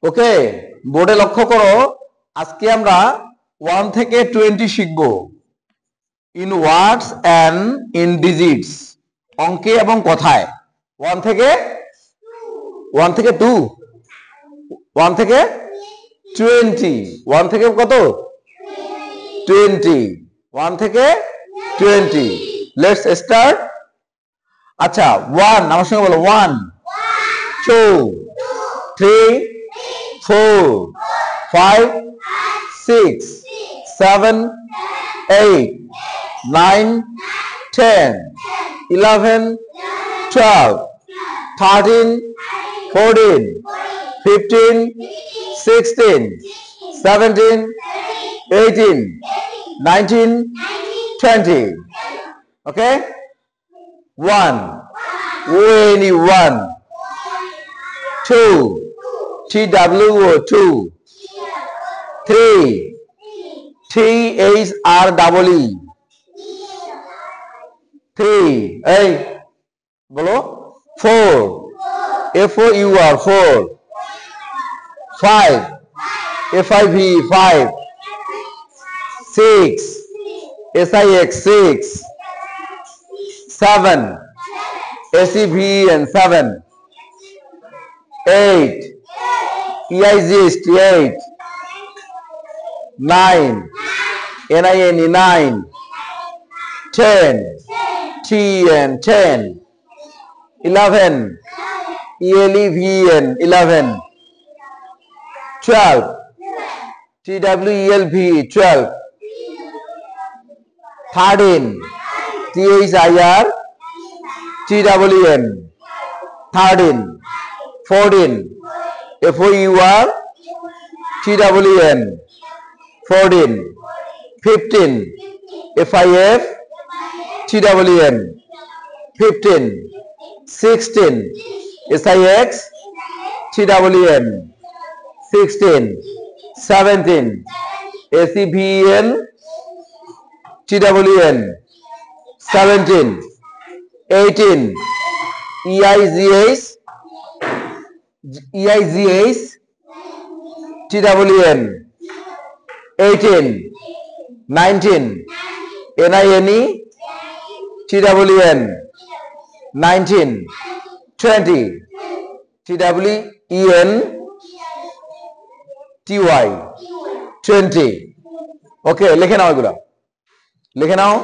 ওকে, বোর্ডে লক্ষ্য করো, আজকে আমরা 1 থেকে 20 শিখব। In words and in digits, অঙ্কে এবং কথায়। 1 থেকে 2, 1 থেকে 20, 1 থেকে কত? 20, 1 থেকে 20। Let's start. আচ্ছা, 1 আমার সঙ্গে বলো। 1, 2, 3, 4, 5, 6, 7, 8, 9, 10, 11, 12, 13, 14, 15, 16, 17, 18, 19, 20. Okay? 1, only 1. 2, TWO 2. 3, THREE. 3, hey, bolo. 4, FOUR 4. 5, FIV 5. 6, SIX 6. 7, SEVN 7. 8, EIGST 8. 9, NINE 9. 10, TN 10. 11, ELEVN 11. 12, TWELV 12. 13, THIR TWN 13. 14, FOUR TWN 14. 15, FIF TWN 15. 16, SIX TWN 16. 17, SEVN TWN 17. 18, EIGS TWN 18. 19, NINE TWN 19. 20, TWEN TY 20. ওকে, লিখে নাও, এগুলা লিখে নাও।